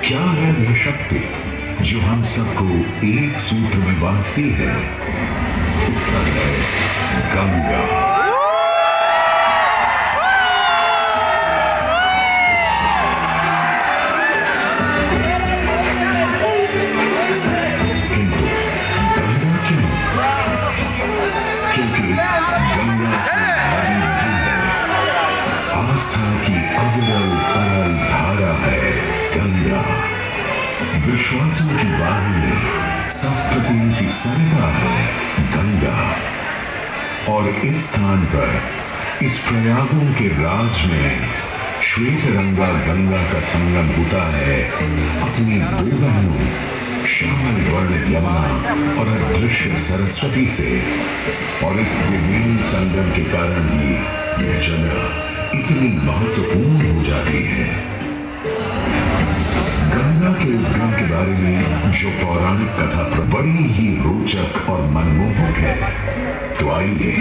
क्या है वह शक्ति जो हम सबको एक सूत्र में बांधती है? उत्तर है गंगा। किंतु गंगा क्यों? क्योंकि गंगा कोई नदी नहीं है, आस्था की अविरल तरल धारा है गंगा। विश्वासों की वाहिनी, संस्कृति की सरिता है गंगा। और इस स्थान पर, इस प्रयागों के राज में श्वेत रंगा गंगा का संगम होता है अपनी दो बहनों श्यामल वर्ण यमुना और अदृश्य सरस्वती से। और इस त्रिवेणी संगम के कारण ही यह जगह इतनी महत्वपूर्ण हो जाती है। गंगा के उद्गम के बारे में जो पौराणिक कथा बड़ी ही रोचक और मनमोहक है, तो आइए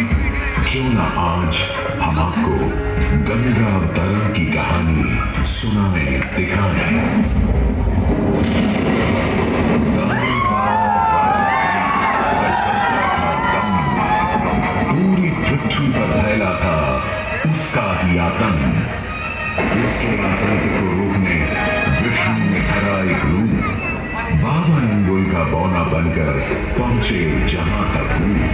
क्यों ना आज हम आपको गंगा अवतरण की कहानी सुनाएं, दिखाएं। पूरी पृथ्वी पर फैला था उसका ही आतंक। उसके आतंक को रोकने विष्णु ने धरा एक रूप, 52 अंगुल का बौना बनकर पहुंचे जहां था भूत।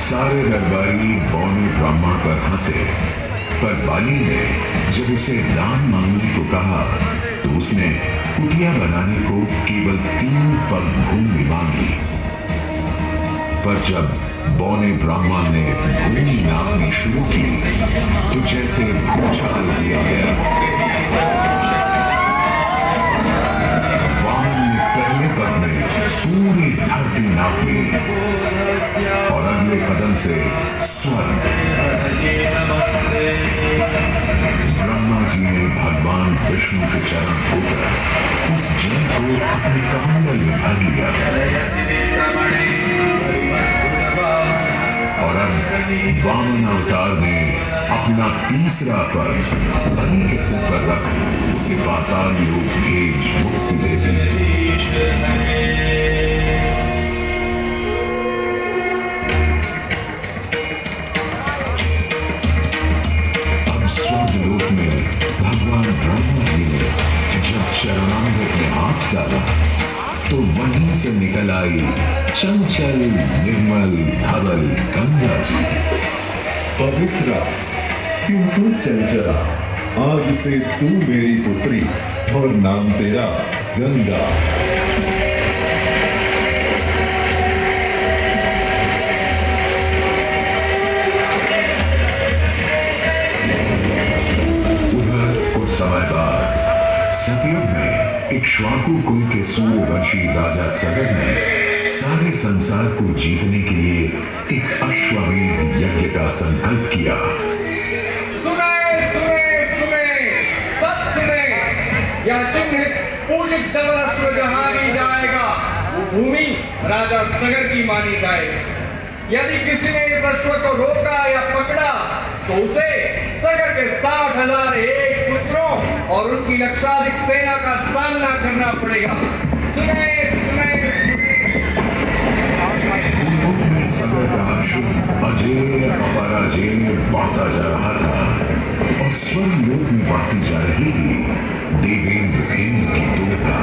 सारे दरबारी बौने ब्रह्मा पर हंसे, पर बाली ने जब उसे दान मांगने को कहा तो उसने कुटिया बनाने को केवल 3 पग भूमि मांगी। पर जब बौने ब्राह्मण ने भूमि नापनी शुरू की तो जैसे भूचाल किया गया। वामन ने पहले पग में पूरी धरती नाप ली और अगले कदम से स्वर्ग। ब्रह्मा जी ने भगवान विष्णु के चरण होकर उस जल को अपने कमंडल में भर लिया और अब वामन अवतार ने अपना तीसरा पग बलि के सिर पर रख उसे पाताल लोक भेज मुक्ति दे दी। अब स्वर्गलोक में भगवान ब्रह्मा जी ने जब चरणामृत में हाथ डाला तो वहीं से निकल आई चंचल निर्मल धवल गंगा जी। पवित्रा किंतु चंचला, आज से तू मेरी पुत्री और नाम तेरा गंगा। उधर कुछ समय बाद सतयुग में इक्ष्वाकु कुल के सूर्यवंशी राजा सगर ने सारे संसार को जीतने के लिए एक अश्वमेध यज्ञ का संकल्प किया। सुने सुने सुने, सब सुने, यह चिन्हित पूजित धवल अश्व जहां भी जाएगा वो भूमि राजा सगर की मानी जाएगी। यदि किसी ने इस अश्व को रोका या पकड़ा तो उसे सगर के 60,000 एक पुत्रों और उनकी लक्षाधिक सेना का सामना करना पड़ेगा। सुने सुने सगर का अश्व अजेय अपराजेय बढ़ता जा रहा था और स्वर्गलोक में बढ़ती जा रही थी देवेंद्र इंद्र की तोता।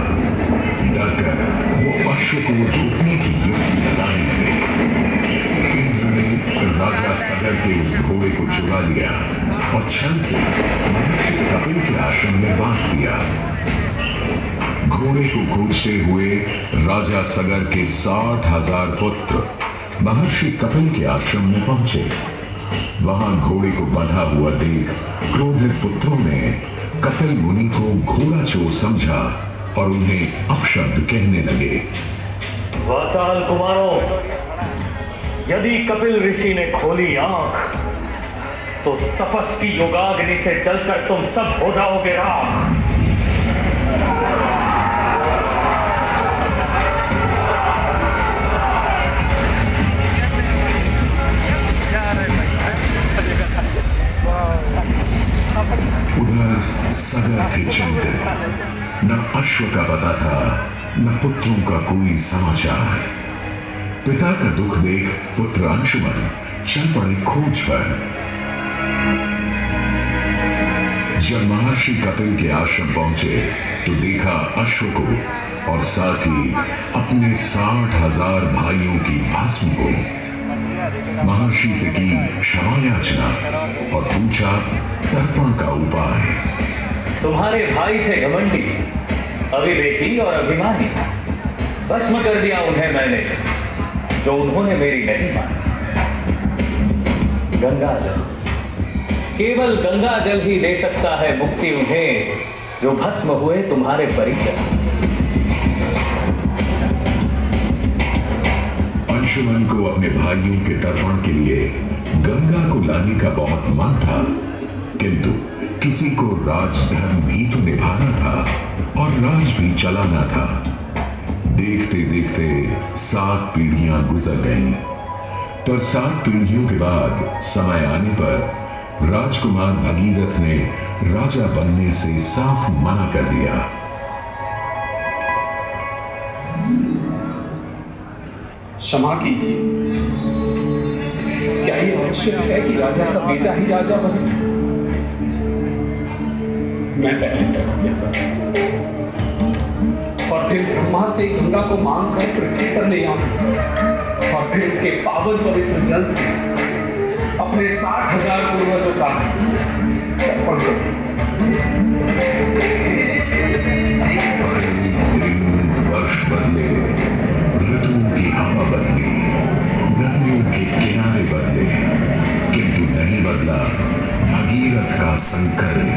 डरकर वो अश्व को रोकने की युक्ति लगाने लगे। इंद्र ने राजा सगर के उस घोड़े को चुरा लिया और छल से महर्षि कपिल के आश्रम में बांध दिया। घोड़े को खोजते हुए राजा सगर के 60,000 पुत्र महर्षि कपिल के आश्रम में पहुंचे। वहां घोड़े को बंधा हुआ देख क्रोधित पुत्रों ने कपिल मुनि को घोड़ा चोर समझा और उन्हें अपशब्द कहने लगे। वाचाल कुमारों, यदि कपिल ऋषि ने खोली आंख तो तपस की योगाग्नि से जलकर तुम सब हो जाओगे राख। सगर थे चिंतित। न अश्व का पता था, न पुत्रों का कोई समाचार। पिता का दुख देख पुत्र अंशुमन चल पड़े खोज पर। जब महर्षि कपिल के आश्रम पहुंचे तो देखा अश्व को और साथ ही अपने 60,000 भाइयों की भस्म को। महर्षि से की क्षमा याचना और पूछा तर्पण का उपाय। तुम्हारे भाई थे घमंडी, अविवेकी और अभिमानी। भस्म कर दिया उन्हें मैंने, जो उन्होंने मेरी नहीं मानी। गंगा जल, केवल गंगा जल ही दे सकता है मुक्ति उन्हें, जो भस्म हुए तुम्हारे परिजन। अंशुमन को अपने भाइयों के तर्पण के लिए गंगा को लाने का बहुत मन था, किंतु किसी को राजधर्म भी तो निभाना था और राज भी चलाना था। देखते देखते 7 पीढ़ियां गुजर गईं, पर 7 पीढ़ियों के बाद समय आने पर राजकुमार भगीरथ ने राजा बनने से साफ मना कर दिया। क्षमा कीजिए, क्या ये आवश्यक है कि राजा का बेटा ही राजा बने? मैं पहले तपस्या करूं और फिर ब्रह्मा से गंगा को मांग कर पृथ्वी पर ले आऊं और फिर उनके पावन पवित्र जल से अपने 60,000 पूर्वजों का तर्पण करूं। वर्ष बदले, ऋतुओं की हवा बदली, नदियों के किनारे बदले, किंतु नहीं बदला भगीरथ का संकल्प,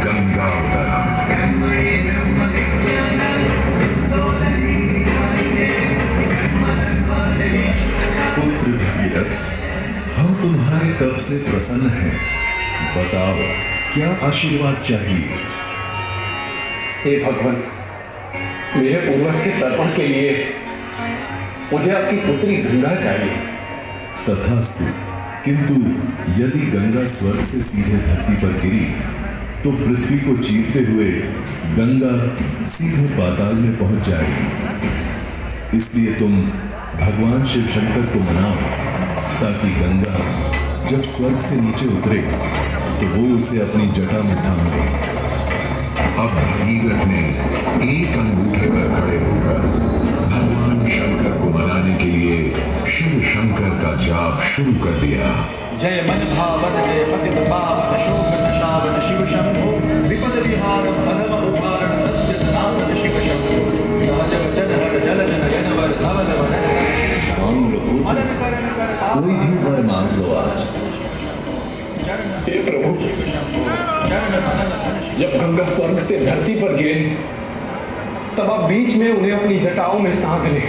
गंगा अवतरण। पुत्र भगीरथ, हम तुम्हारे तप से प्रसन्न हैं। बताओ क्या आशीर्वाद चाहिए? हे भगवान, मेरे पूर्वज के तर्पण के लिए मुझे आपकी पुत्री गंगा चाहिए। तथास्तु, किंतु यदि गंगा स्वर्ग से सीधे धरती पर गिरी तो पृथ्वी को चीरते हुए गंगा सीधे पाताल में पहुंच जाएगी। इसलिए तुम भगवान शिव शंकर को मनाओ ताकि गंगा जब स्वर्ग से नीचे उतरे तो वो उसे अपनी जटा में थाम ले। अब भगीरथ ने एक अंगूठे पर खड़े होकर भगवान शंकर को मनाने के लिए शिव शंकर का जाप शुरू कर दिया। जय मन भावन जय पतित पावन शोभन शावन शिव शंभो विपद विहार मधम उदाहरण सत्य सनातन शिव शंभो राजव जनहर जल जन जनवर धवल कोई भी वर मांग लो आज। हे प्रभु, जब गंगा स्वर्ग से धरती पर गिरे तब आप बीच में उन्हें अपनी जटाओं में साध लें,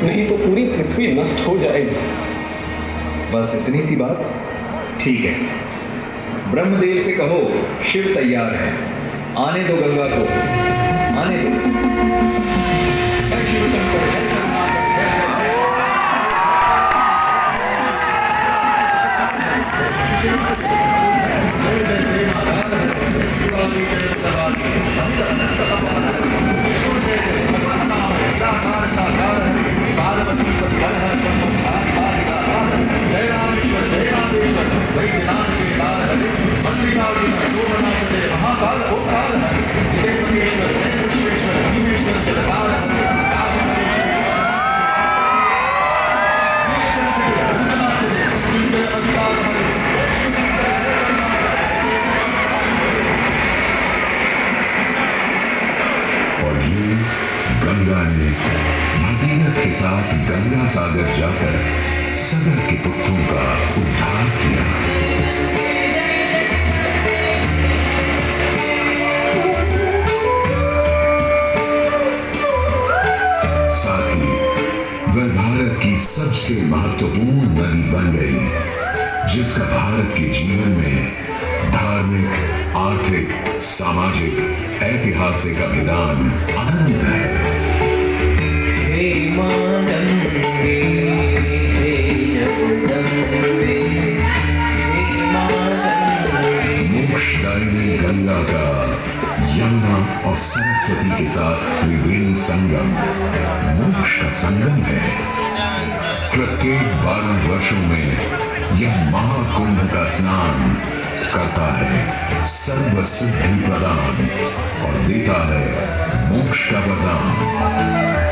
नहीं तो पूरी पृथ्वी नष्ट हो जाएगी। बस इतनी सी बात? ठीक है, ब्रह्मदेव से कहो शिव तैयार है, आने दो गंगा को, आने दो। गंगा ने भगीरथ के साथ गंगा सागर जाकर सगर के पुत्रों का उद्धार किया। साथ ही वह भारत की सबसे महत्वपूर्ण नदी बन गई, जिसका भारत के जीवन में धार्मिक, आर्थिक, सामाजिक, ऐतिहासिक अभिदान अनंत है। हे मां गंगे, हे जगदम्बे, हे मां गंगे, मोक्षदायिनी गंगा और सरस्वती के साथ त्रिवेणी संगम मोक्ष का संगम है। प्रत्येक 12 वर्षों में यह महाकुंभ का स्नान करता है सर्व सिद्धि प्रदान और देता है मोक्ष का वरदान।